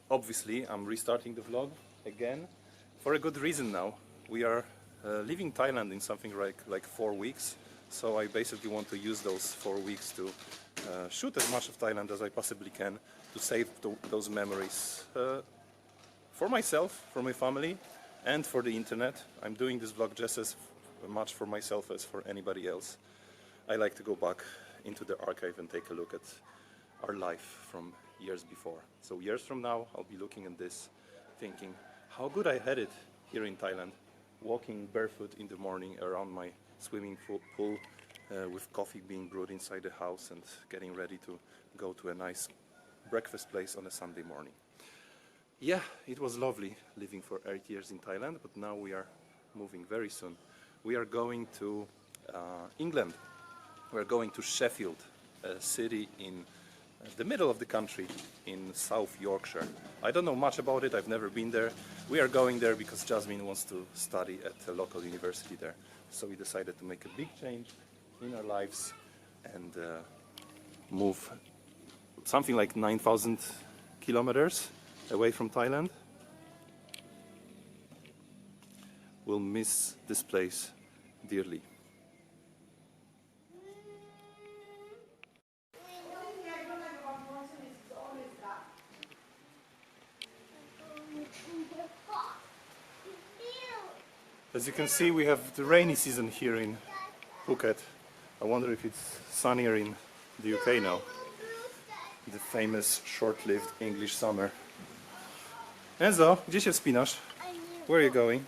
Obviously, I'm restarting the vlog again for a good reason now. We are leaving Thailand in something like 4 weeks, so I basically want to use those 4 weeks to shoot as much of Thailand as I possibly can to save those memories for myself, for my family, and for the internet. I'm doing this vlog just as much for myself as for anybody else. I like to go back into the archive and take a look at our life from years before. So years from now, I'll be looking at this, thinking how good I had it here in Thailand, walking barefoot in the morning around my swimming pool with coffee being brewed inside the house and getting ready to go to a nice breakfast place on a Sunday morning. Yeah, it was lovely living for 8 years in Thailand, but now we are moving very soon. We are going to England. We are going to Sheffield, a city in the middle of the country in South Yorkshire. I don't know much about it, I've never been there. We are going there because Jasmine wants to study at a local university there. So we decided to make a big change in our lives and move something like 9,000 kilometers away from Thailand. We'll miss this place dearly. As you can see, we have the rainy season here in Phuket. I wonder if it's sunnier in the UK now. The famous short-lived English summer. Enzo, gdzie się wspinasz? Where are you going?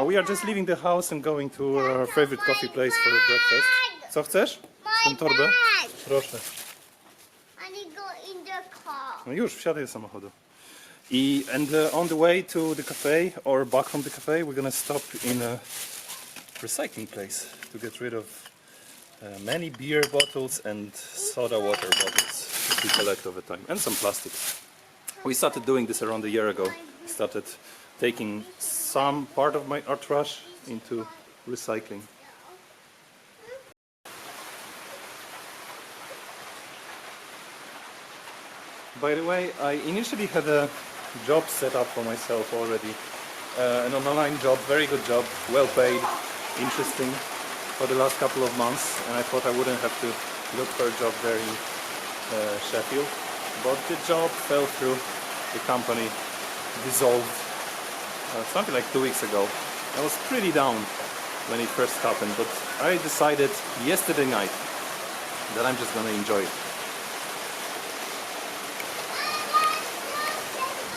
We are just leaving the house and going to our favorite coffee place for breakfast. Co chcesz? Tę torbę? Proszę. No już, wsiadaj do samochodu. And on the way to the cafe or back from the cafe, we're gonna stop in a recycling place to get rid of many beer bottles and soda water bottles that we collect over time, and some plastics. We started doing this around a year ago. We started taking some part of our trash into recycling. By the way, I initially had a job set up for myself already, an online job, very good job, well paid, interesting, for the last couple of months, and I thought I wouldn't have to look for a job there in Sheffield, but the job fell through. The company dissolved something like 2 weeks ago. I was pretty down when it first happened, but I decided yesterday night that I'm just gonna enjoy it.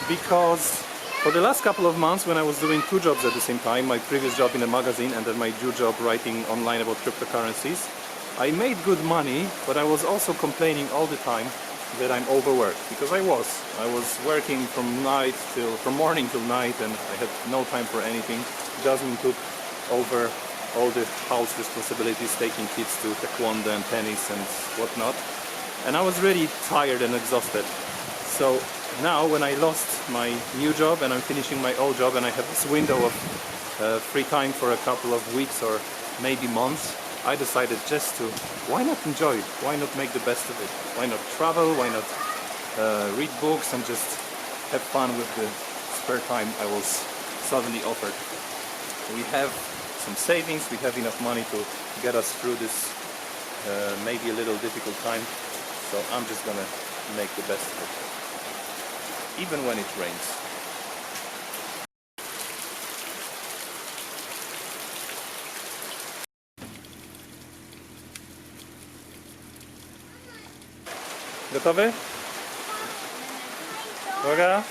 Because for the last couple of months, when I was doing 2 jobs at the same time, my previous job in a magazine and then my new job writing online about cryptocurrencies, I made good money, but I was also complaining all the time that I'm overworked, because I was working from morning till night, and I had no time for anything. Jasmine took over all the house responsibilities, taking kids to taekwondo and tennis and whatnot, and I was really tired and exhausted. So now when I lost my new job and I'm finishing my old job and I have this window of free time for a couple of weeks or maybe months, I decided just to, why not enjoy it? Why not make the best of it? Why not travel? Why not read books and just have fun with the spare time I was suddenly offered? We have some savings, we have enough money to get us through this maybe a little difficult time, so I'm just gonna make the best of it, even when it rains. Gotowy? Uwaga!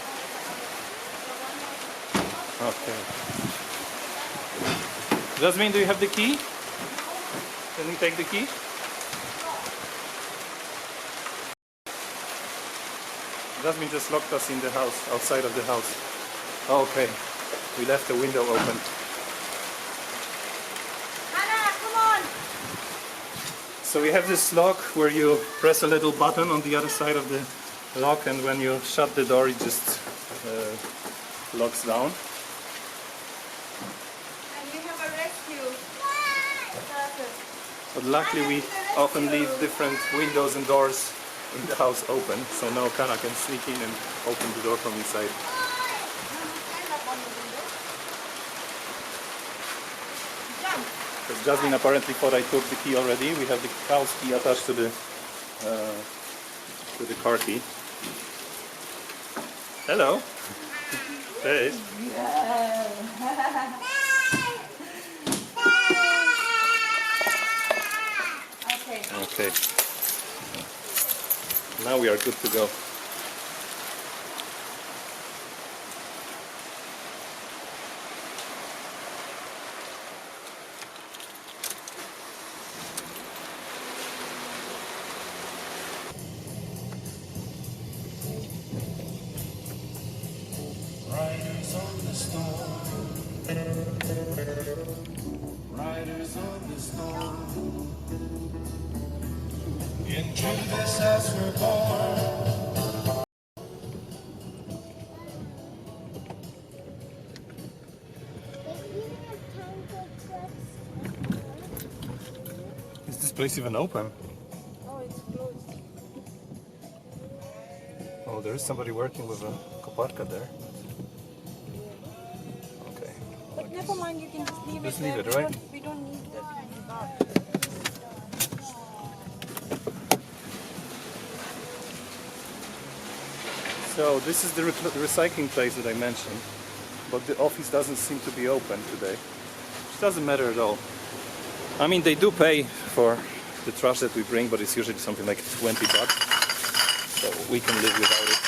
Okay. Jasmine, do you have the key? Can you take the key? Jasmine just locked us in the house, outside of the house. Okay, we left the window open. So we have this lock where you press a little button on the other side of the lock, and when you shut the door it just locks down. And you have a rescue. But luckily we often leave different windows and doors in the house open, so now Kana can sneak in and open the door from inside. Because Jasmine apparently thought I took the key already. We have the house key attached to the car key. Hello. Cześć. Okay. Now we are good to go. Riders on the storm. Riders on the storm. Into this house we're born. Is this place even open? Oh, it's closed. Oh, there is somebody working with a koparka there. Okay. But never mind, you can just leave Just it leave there. it, right? We don't need that guard. So this is the recycling place that I mentioned, but the office doesn't seem to be open today, which doesn't matter at all. I mean, they do pay for the trash that we bring, but it's usually something like 20 bucks, so we can live without it.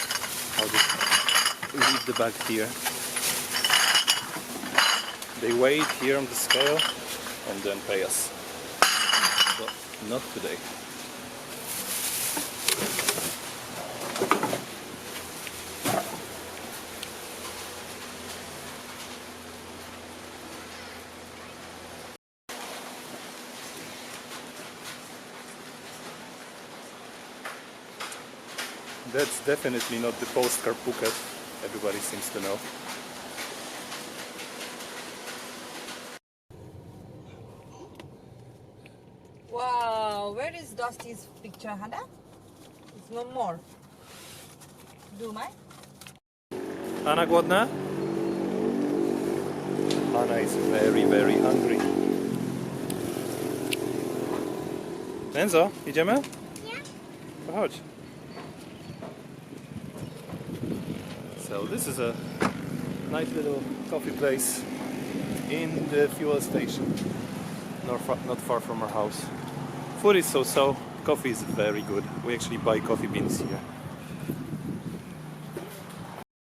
I'll just leave the bag here. They weigh it here on the scale and then pay us. But not today. That's definitely not the postcard Phuket everybody seems to know. Wow, where is Dusty's picture, Hannah? It's no more. Do my? Anna głodna? Anna is very, very hungry. Enzo, idziemy? Yeah. To chodź. So this is a nice little coffee place in the fuel station, not far from our house. Food is so-so, coffee is very good. We actually buy coffee beans here.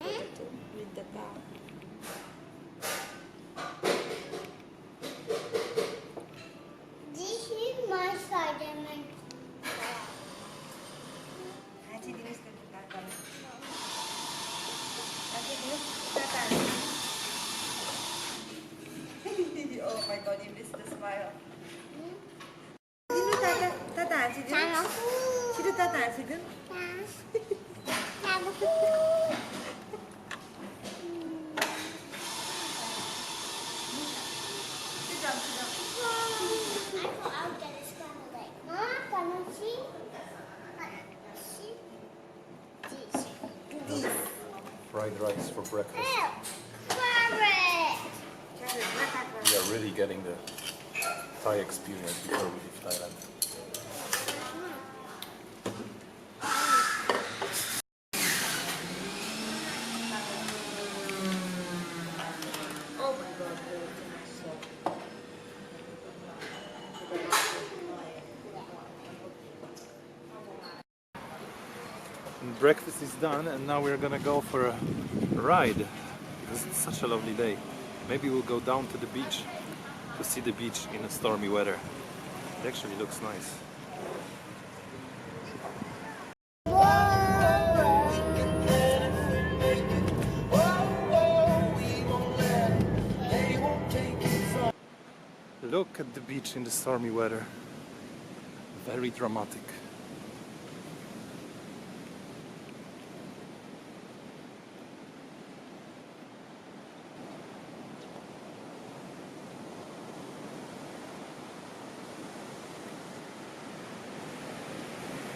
With the car. This is my Spider-Man. Auntie Denise can put that on. Oh my god, you missed the smile. Dino tata Auntie Denise. She did tata Auntie Denise. Fried rice for breakfast. Carrot! We are really getting the Thai experience before we leave Thailand. Oh my god, And breakfast is done, and now we're gonna go for a ride because it's such a lovely day. Maybe we'll go down to the beach to see the beach in a stormy weather. It actually looks nice. Look at the beach in the stormy weather. Very dramatic.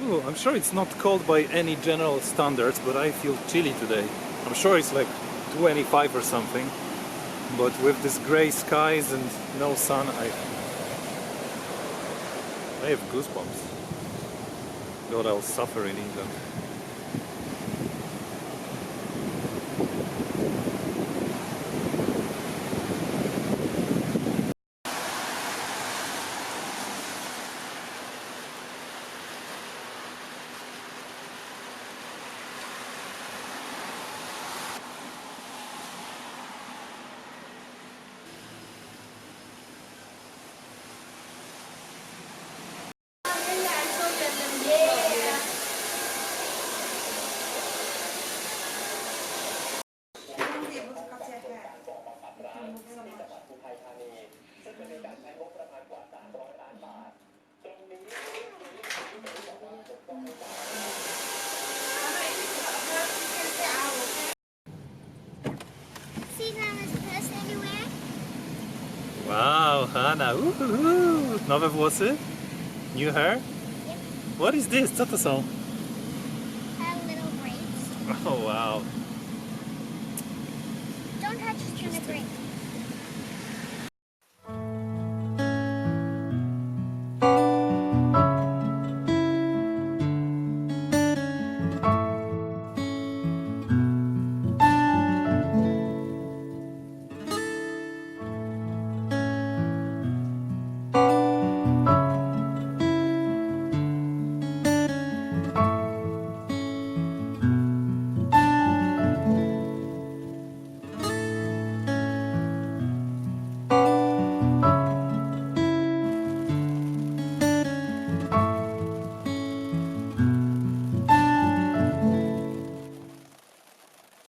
Ooh, I'm sure it's not cold by any general standards, but I feel chilly today. I'm sure it's like 25 or something, but with these grey skies and no sun, I have goosebumps. God, I'll suffer in England. See Mama's purse anywhere? Wow, Hannah, uhuhu. Nowe włosy? New hair? Yep. What is this? Co to są? Have little braids. Oh wow. Don't touch, it's gonna break.